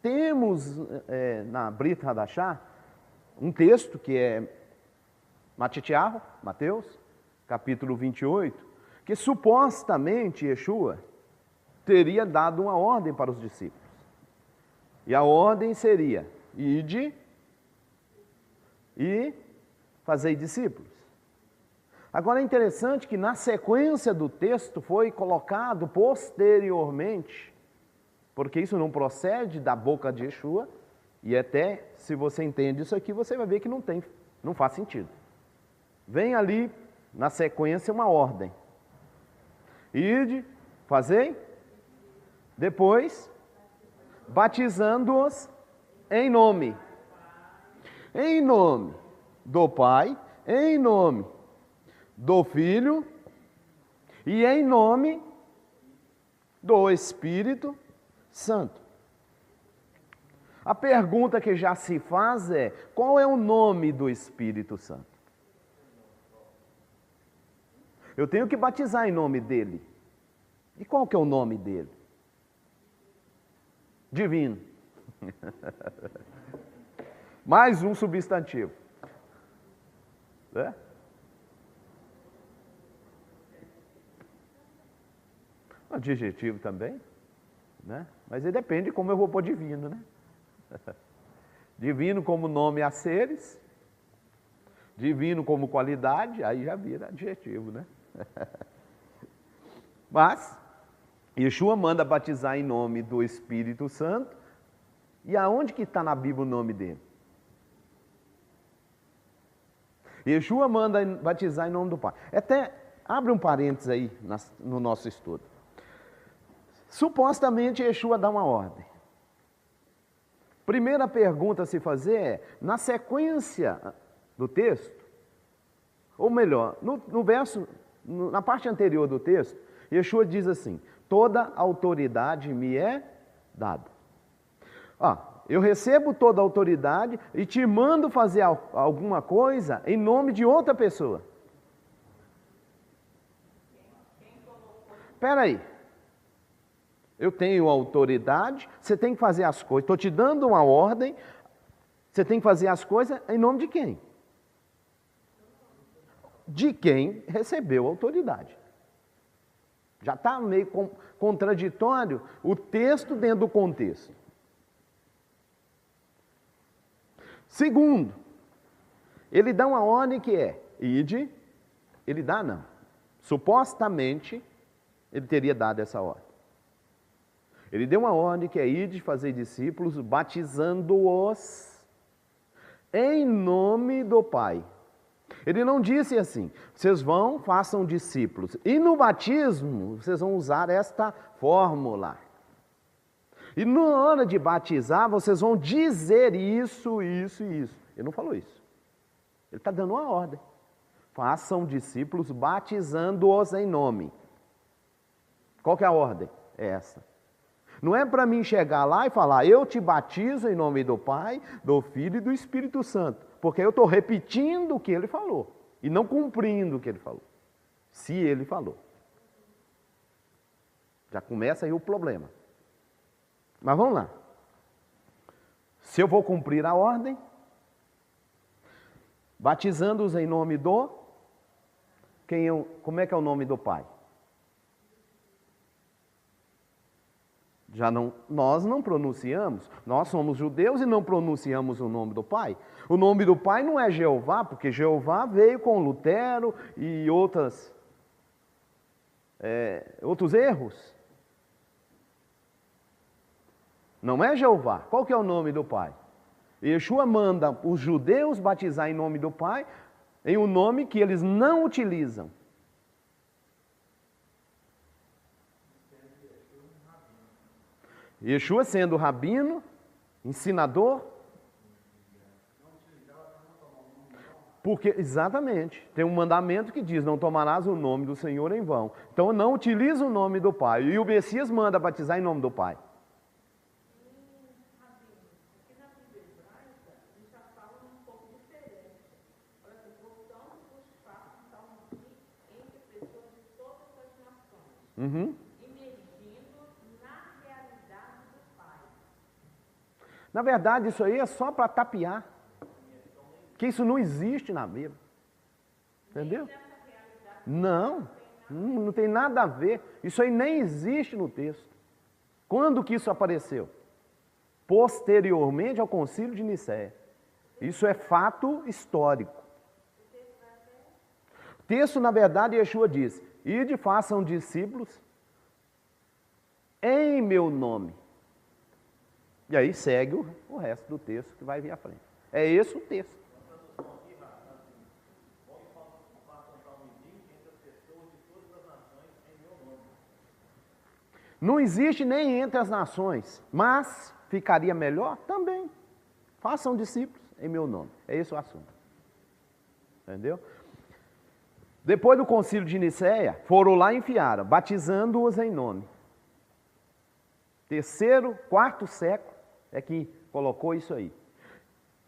temos na Brit Hadashah um texto que é Matitiahu, Mateus, capítulo 28, que supostamente Yeshua teria dado uma ordem para os discípulos. E a ordem seria: ide e fazei discípulos. Agora é interessante que na sequência do texto foi colocado posteriormente, porque isso não procede da boca de Yeshua, e até se você entende isso aqui, você vai ver que não faz sentido. Vem ali na sequência uma ordem: ide, fazei, depois batizando-os em nome do Pai, em nome do Filho e em nome do Espírito Santo. A pergunta que já se faz é: qual é o nome do Espírito Santo? Eu tenho que batizar em nome dele. E qual que é o nome dele? Divino. Mais um substantivo. Adjetivo também, né? Mas aí depende de como eu vou pôr divino, né? Divino como nome a seres, divino como qualidade, aí já vira adjetivo, né? Mas Yeshua manda batizar em nome do Espírito Santo. E aonde que está na Bíblia o nome dele? Yeshua manda batizar em nome do Pai. Até abre um parênteses aí no nosso estudo. Supostamente Yeshua dá uma ordem. Primeira pergunta a se fazer é: na sequência do texto, ou melhor, no verso, na parte anterior do texto, Yeshua diz assim: toda autoridade me é dada. Eu recebo toda a autoridade e te mando fazer alguma coisa em nome de outra pessoa. Espera aí. Eu tenho autoridade, você tem que fazer as coisas. Estou te dando uma ordem, você tem que fazer as coisas em nome de quem? De quem recebeu a autoridade. Já está meio contraditório o texto dentro do contexto. Segundo, ele dá uma ordem que é: ide. Ele dá não. Supostamente, ele teria dado essa ordem. Ele deu uma ordem que é: ide, fazer discípulos, batizando-os em nome do Pai. Ele não disse assim: vocês vão, façam discípulos. E no batismo, vocês vão usar esta fórmula. E na hora de batizar, vocês vão dizer isso, isso e isso. Ele não falou isso. Ele está dando uma ordem. Façam discípulos, batizando-os em nome. Qual que é a ordem? É essa. Não é para mim chegar lá e falar: eu te batizo em nome do Pai, do Filho e do Espírito Santo. Porque eu estou repetindo o que ele falou e não cumprindo o que ele falou. Se ele falou. Já começa aí o problema. Mas vamos lá. Se eu vou cumprir a ordem, batizando-os em nome do... como é que é o nome do Pai? Nós não pronunciamos, nós somos judeus e não pronunciamos o nome do Pai. O nome do Pai não é Jeová, porque Jeová veio com Lutero e outros erros. Não é Jeová. Qual que é o nome do Pai? Yeshua manda os judeus batizar em nome do Pai, em um nome que eles não utilizam. Yeshua sendo rabino, ensinador, porque, exatamente, tem um mandamento que diz: não tomarás o nome do Senhor em vão. Então não utiliza o nome do Pai. E o Messias manda batizar em nome do Pai. Uhum. Na verdade, isso aí é só para tapear. Que isso não existe na Bíblia. Entendeu? Não tem nada a ver. Isso aí nem existe no texto. Quando que isso apareceu? Posteriormente ao Concílio de Nicéia. Isso é fato histórico. O texto, na verdade, Yeshua diz: ide, façam discípulos em meu nome. E aí segue o resto do texto que vai vir à frente. É esse o texto. Não existe nem entre as nações, mas ficaria melhor também. Façam discípulos em meu nome. É esse o assunto. Entendeu? Depois do concílio de Nicéia, foram lá e enfiaram, batizando-os em nome. Terceiro, quarto século é que colocou isso aí.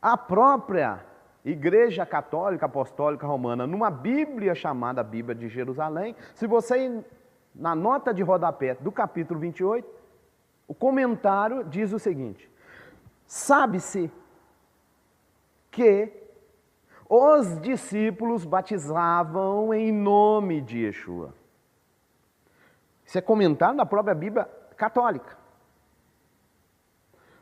A própria Igreja Católica Apostólica Romana, numa Bíblia chamada Bíblia de Jerusalém, se você, na nota de rodapé do capítulo 28, o comentário diz o seguinte: sabe-se que os discípulos batizavam em nome de Yeshua. Isso é comentário da própria Bíblia Católica.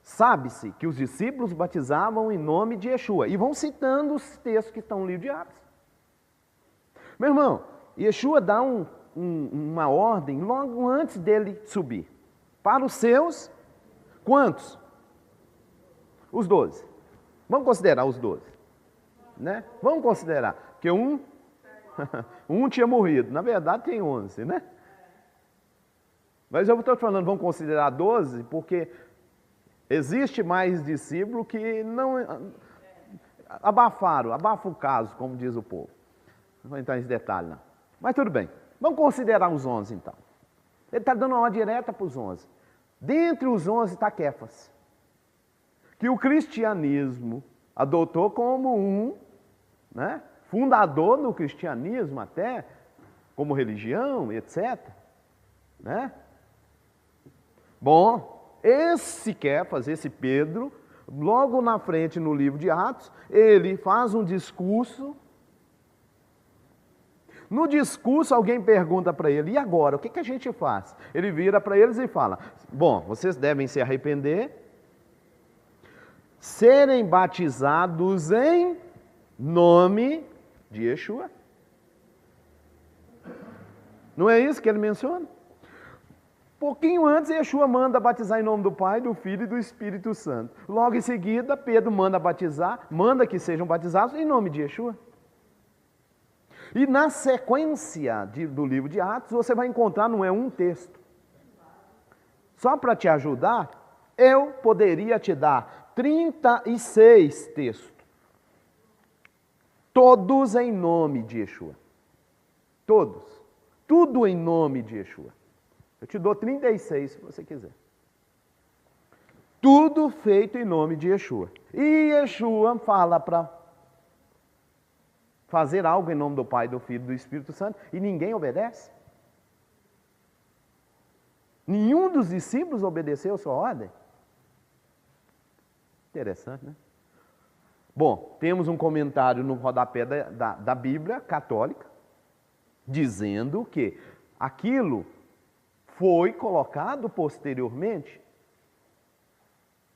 Sabe-se que os discípulos batizavam em nome de Yeshua. E vão citando os textos que estão no livro de Atos. Meu irmão, Yeshua dá uma ordem logo antes dele subir. Para os seus, quantos? Os 12. Vamos considerar os 12. Né? Vamos considerar. Porque um tinha morrido. Na verdade tem 11, né? Mas eu estou falando, vamos considerar 12, porque existe mais discípulo que não abafa o caso, como diz o povo. Não vou entrar nesse detalhe, não. Mas tudo bem. Vamos considerar os 11, então. Ele está dando uma ordem direta para os 11. Dentre os 11 está Quefas, que o cristianismo adotou como fundador no cristianismo até, como religião, etc. Né? Bom, esse Quefas, esse Pedro, logo na frente no livro de Atos, ele faz um discurso. No discurso alguém pergunta para ele: e agora, o que a gente faz? Ele vira para eles e fala: bom, vocês devem se arrepender, serem batizados em nome de Yeshua. Não é isso que ele menciona? Pouquinho antes, Yeshua manda batizar em nome do Pai, do Filho e do Espírito Santo. Logo em seguida, Pedro manda batizar, manda que sejam batizados em nome de Yeshua. E na sequência do livro de Atos, você vai encontrar, não é um texto. Só para te ajudar, eu poderia te dar 36 textos. Todos em nome de Yeshua. Todos. Tudo em nome de Yeshua. Eu te dou 36 se você quiser. Tudo feito em nome de Yeshua. E Yeshua fala para fazer algo em nome do Pai, do Filho e do Espírito Santo e ninguém obedece? Nenhum dos discípulos obedeceu a sua ordem? Interessante, né? Bom, temos um comentário no rodapé da Bíblia católica dizendo que aquilo foi colocado posteriormente.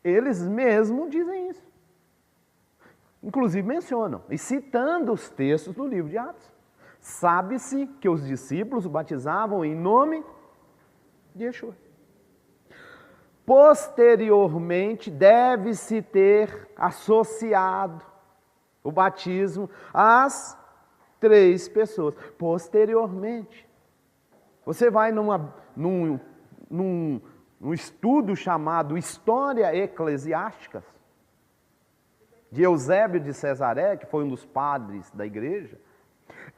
Eles mesmos dizem isso. Inclusive mencionam, e citando os textos do livro de Atos. Sabe-se que os discípulos batizavam em nome de Yeshua. Posteriormente, deve-se ter associado o batismo às 3 pessoas. Posteriormente. Você vai num estudo chamado História Eclesiástica, de Eusébio de Cesaré, que foi um dos padres da igreja.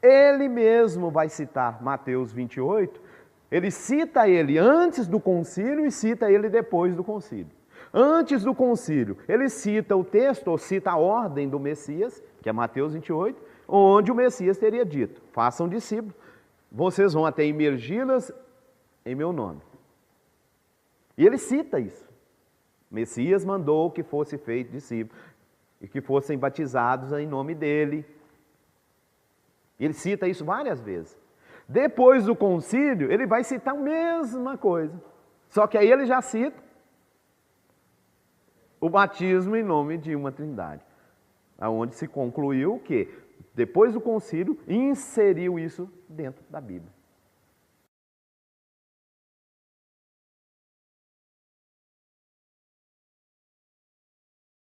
Ele mesmo vai citar Mateus 28, ele cita ele antes do concílio e cita ele depois do concílio. Antes do concílio, ele cita o texto, ou cita a ordem do Messias, que é Mateus 28, onde o Messias teria dito: façam discípulos, vocês vão até imergi-las em meu nome. E ele cita isso. Messias mandou que fosse feito discípulo e que fossem batizados em nome dele. Ele cita isso várias vezes. Depois do concílio, ele vai citar a mesma coisa. Só que aí ele já cita o batismo em nome de uma trindade. Aonde se concluiu que, depois do concílio, inseriu isso dentro da Bíblia.